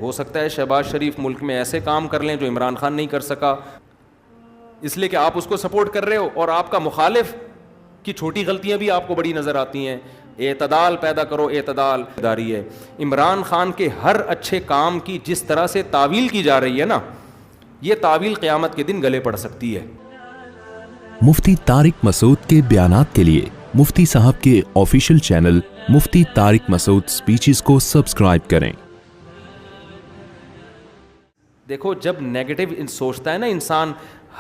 ہو سکتا ہے شہباز شریف ملک میں ایسے کام کر لیں جو عمران خان نہیں کر سکا, اس لیے کہ آپ اس کو سپورٹ کر رہے ہو, اور آپ کا مخالف کی چھوٹی غلطیاں بھی آپ کو بڑی نظر آتی ہیں. اعتدال پیدا کرو, اعتدال داری ہے. عمران خان کے ہر اچھے کام کی جس طرح سے تعویل کی جا رہی ہے نا, یہ تعویل قیامت کے دن گلے پڑ سکتی ہے. مفتی طارق مسعود کے بیانات کے لیے مفتی صاحب کے آفیشیل چینل مفتی طارق مسعود سپیچز کو سبسکرائب کریں. دیکھو جب نیگیٹو سوچتا ہے نا انسان,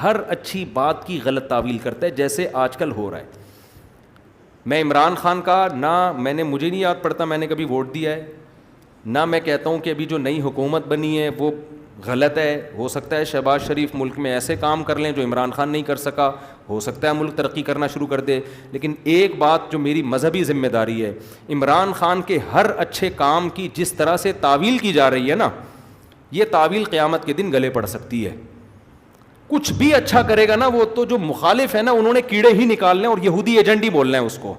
ہر اچھی بات کی غلط تعویل کرتا ہے, جیسے آج کل ہو رہا ہے. میں عمران خان کا نہ مجھے نہیں یاد پڑتا میں نے کبھی ووٹ دیا ہے, نہ میں کہتا ہوں کہ ابھی جو نئی حکومت بنی ہے وہ غلط ہے. ہو سکتا ہے شہباز شریف ملک میں ایسے کام کر لیں جو عمران خان نہیں کر سکا, ہو سکتا ہے ملک ترقی کرنا شروع کر دے. لیکن ایک بات جو میری مذہبی ذمہ داری ہے, عمران خان کے ہر اچھے کام کی جس طرح سے تعویل کی جا رہی ہے نا, یہ تعویل قیامت کے دن گلے پڑ سکتی ہے. کچھ بھی اچھا کرے گا نا, وہ تو جو مخالف ہے نا انہوں نے کیڑے ہی نکالنے اور یہودی ایجنٹ ہی بولنا ہے اس کو.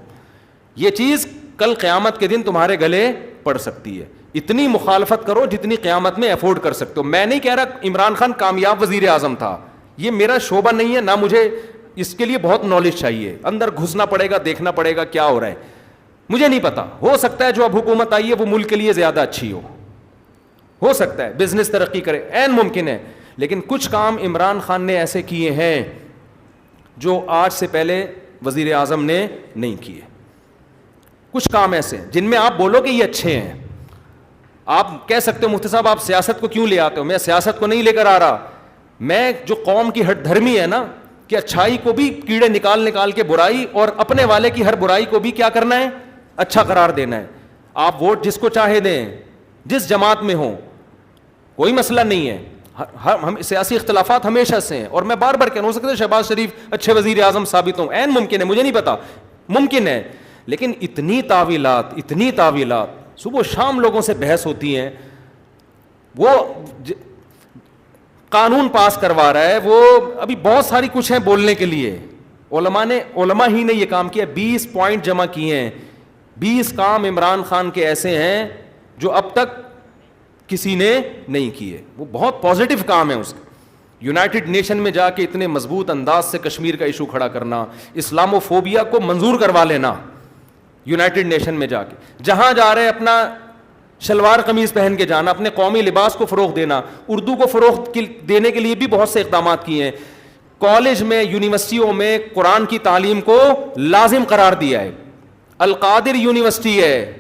یہ چیز کل قیامت کے دن تمہارے گلے پڑ سکتی ہے. اتنی مخالفت کرو جتنی قیامت میں افورڈ کر سکتے ہو. میں نہیں کہہ رہا عمران خان کامیاب وزیر اعظم تھا, یہ میرا شعبہ نہیں ہے, نہ مجھے اس کے لیے بہت نالج چاہیے, اندر گھسنا پڑے گا, دیکھنا پڑے گا کیا ہو رہا ہے, مجھے نہیں پتا. ہو سکتا ہے جو اب حکومت آئی ہے وہ ملک کے لیے زیادہ اچھی ہو سکتا ہے بزنس ترقی کرے, عین ممکن ہے. لیکن کچھ کام عمران خان نے ایسے کیے ہیں جو آج سے پہلے وزیر اعظم نے نہیں کیے. کچھ کام ایسے ہیں جن میں آپ بولو کہ یہ اچھے ہیں. آپ کہہ سکتے ہو مفتی صاحب آپ سیاست کو کیوں لے آتے ہو, میں سیاست کو نہیں لے کر آ رہا. میں جو قوم کی ہٹ دھرمی ہے نا, کہ اچھائی کو بھی کیڑے نکال کے برائی, اور اپنے والے کی ہر برائی کو بھی کیا کرنا ہے, اچھا قرار دینا ہے. آپ ووٹ جس کو چاہے دیں, جس جماعت میں ہوں, کوئی مسئلہ نہیں ہے. ہم سیاسی اختلافات ہمیشہ سے ہیں, اور میں بار بار کہنا, ہو سکتا ہے شہباز شریف اچھے وزیر اعظم ثابت ہوں, عین ممکن ہے, مجھے نہیں پتا, ممکن ہے. لیکن اتنی تعویلات صبح و شام لوگوں سے بحث ہوتی ہیں. وہ قانون پاس کروا رہا ہے, وہ ابھی بہت ساری کچھ ہیں بولنے کے لیے. علماء ہی نے یہ کام کیا, 20 پوائنٹ جمع کیے ہیں. 20 کام عمران خان کے ایسے ہیں جو اب تک کسی نے نہیں کیے. وہ بہت پازیٹیو کام ہے اس کا. یونائٹڈ نیشن میں جا کے اتنے مضبوط انداز سے کشمیر کا ایشو کھڑا کرنا, اسلامو فوبیا کو منظور کروا لینا یونائٹڈ نیشن میں جا کے, جہاں جا رہے اپنا شلوار قمیض پہن کے جانا, اپنے قومی لباس کو فروغ دینا, اردو کو فروغ دینے کے لیے بھی بہت سے اقدامات کیے ہیں. کالج میں, یونیورسٹیوں میں قرآن کی تعلیم کو لازم قرار دیا ہے. القادر یونیورسٹی ہے,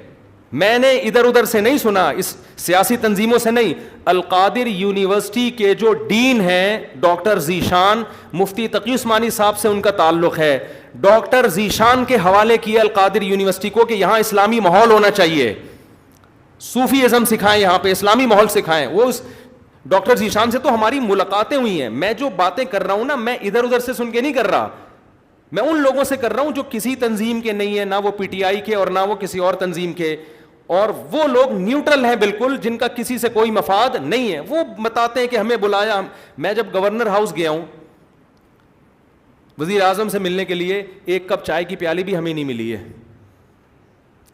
میں نے ادھر ادھر سے نہیں سنا, اس سیاسی تنظیموں سے نہیں. القادر یونیورسٹی کے جو ڈین ہیں ڈاکٹر ذیشان, مفتی تقی عثمانی صاحب سے ان کا تعلق ہے. ڈاکٹر ذیشان کے حوالے کیا القادر یونیورسٹی کو کہ یہاں اسلامی ماحول ہونا چاہیے, صوفی ازم سکھائیں, یہاں پہ اسلامی ماحول سکھائیں. وہ ڈاکٹر ذیشان سے تو ہماری ملاقاتیں ہوئی ہیں. میں جو باتیں کر رہا ہوں نا, میں ادھر ادھر سے سن کے نہیں کر رہا, میں ان لوگوں سے کر رہا ہوں جو کسی تنظیم کے نہیں ہیں, نہ وہ پی ٹی آئی کے اور نہ وہ کسی اور تنظیم کے, اور وہ لوگ نیوٹرل ہیں بالکل, جن کا کسی سے کوئی مفاد نہیں ہے. وہ بتاتے ہیں کہ ہمیں بلایا. میں جب گورنر ہاؤس گیا ہوں وزیر اعظم سے ملنے کے لیے, ایک کپ چائے کی پیالی بھی ہمیں نہیں ملی ہے.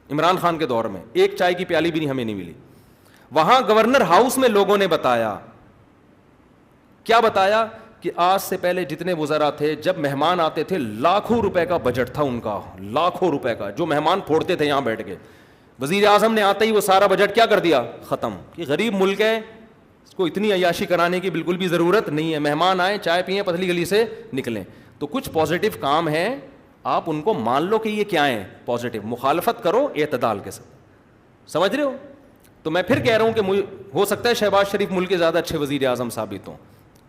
عمران خان کے دور میں ایک چائے کی پیالی بھی ہمیں نہیں ملی. وہاں گورنر ہاؤس میں لوگوں نے بتایا, کیا بتایا, کہ آج سے پہلے جتنے وزراء تھے جب مہمان آتے تھے لاکھوں روپے کا بجٹ تھا ان کا, لاکھوں روپے کا, جو مہمان پھوڑتے تھے یہاں بیٹھ کے. وزیر اعظم نے آتے ہی وہ سارا بجٹ کیا کر دیا, ختم. کہ غریب ملک ہے, اس کو اتنی عیاشی کرانے کی بالکل بھی ضرورت نہیں ہے. مہمان آئیں, چائے پئیں, پتلی گلی سے نکلیں. تو کچھ پازیٹیو کام ہیں, آپ ان کو مان لو کہ یہ کیا ہیں, پازیٹیو. مخالفت کرو اعتدال کے ساتھ, سمجھ رہے ہو. تو میں پھر کہہ رہا ہوں کہ ہو سکتا ہے شہباز شریف ملک کے زیادہ اچھے وزیر اعظم ثابت ہوں,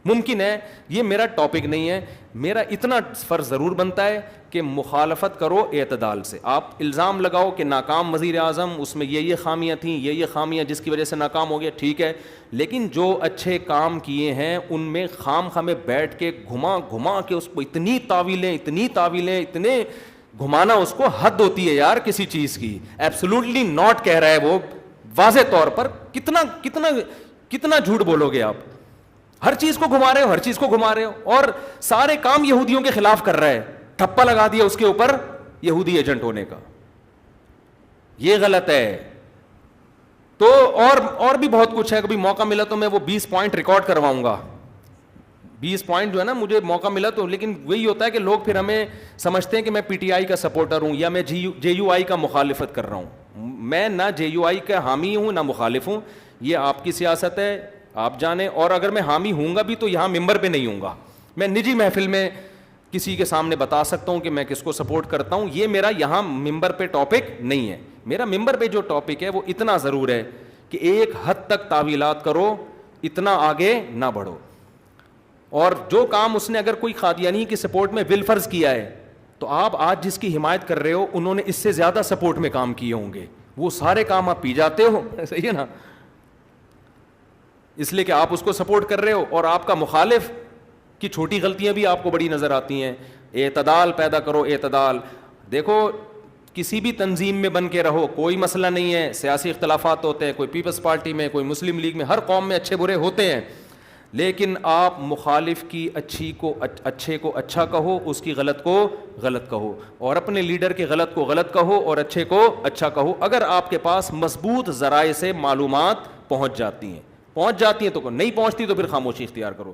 ممکن ہے. یہ میرا ٹاپک نہیں ہے. میرا اتنا فرض ضرور بنتا ہے کہ مخالفت کرو اعتدال سے. آپ الزام لگاؤ کہ ناکام وزیر اعظم, اس میں یہ خامیاں تھیں, یہ خامیاں جس کی وجہ سے ناکام ہو گیا, ٹھیک ہے. لیکن جو اچھے کام کیے ہیں ان میں خام میں بیٹھ کے گھما کے اس کو اتنی تعویلیں, اتنے گھمانا, اس کو حد ہوتی ہے یار کسی چیز کی. ایبسولوٹلی ناٹ کہہ رہا ہے وہ واضح طور پر. کتنا جھوٹ بولو گے آپ. ہر چیز کو گھما رہے ہو, اور سارے کام یہودیوں کے خلاف کر رہا ہے. ٹھپا لگا دیا اس کے اوپر یہودی ایجنٹ ہونے کا. یہ غلط ہے. تو اور بھی بہت کچھ ہے, کبھی موقع ملا تو میں وہ 20 پوائنٹ ریکارڈ کرواؤں گا, 20 پوائنٹ جو ہے نا, مجھے موقع ملا تو. لیکن وہی ہوتا ہے کہ لوگ پھر ہمیں سمجھتے ہیں کہ میں پی ٹی آئی کا سپورٹر ہوں یا میں جے یو آئی کا مخالفت کر رہا ہوں. میں نہ جے یو آئی کا حامی ہوں نہ مخالف ہوں, یہ آپ کی سیاست ہے, آپ جانیں. اور اگر میں حامی ہوں گا بھی تو یہاں ممبر پہ نہیں ہوں گا, میں نجی محفل میں کسی کے سامنے بتا سکتا ہوں کہ میں کس کو سپورٹ کرتا ہوں. یہ میرا یہاں ممبر پہ ٹاپک نہیں ہے. میرا ممبر پہ جو ٹاپک ہے وہ اتنا ضرور ہے کہ ایک حد تک تعویلات کرو, اتنا آگے نہ بڑھو. اور جو کام اس نے اگر کوئی قادیانی کی سپورٹ میں بالفرض کیا ہے, تو آپ آج جس کی حمایت کر رہے ہو انہوں نے اس سے زیادہ سپورٹ میں کام کیے ہوں گے, وہ سارے کام آپ پی جاتے ہو. صحیح ہے نا, اس لیے کہ آپ اس کو سپورٹ کر رہے ہو. اور آپ کا مخالف کی چھوٹی غلطیاں بھی آپ کو بڑی نظر آتی ہیں. اعتدال پیدا کرو, اعتدال. دیکھو کسی بھی تنظیم میں بن کے رہو, کوئی مسئلہ نہیں ہے, سیاسی اختلافات ہوتے ہیں, کوئی پیپلز پارٹی میں, کوئی مسلم لیگ میں, ہر قوم میں اچھے برے ہوتے ہیں. لیکن آپ مخالف کی اچھے کو اچھا کہو, اس کی غلط کو غلط کہو, اور اپنے لیڈر کے غلط کو غلط کہو اور اچھے کو اچھا کہو. اگر آپ کے پاس مضبوط ذرائع سے معلومات پہنچ جاتی ہیں تو نہیں پہنچتی تو پھر خاموشی اختیار کرو.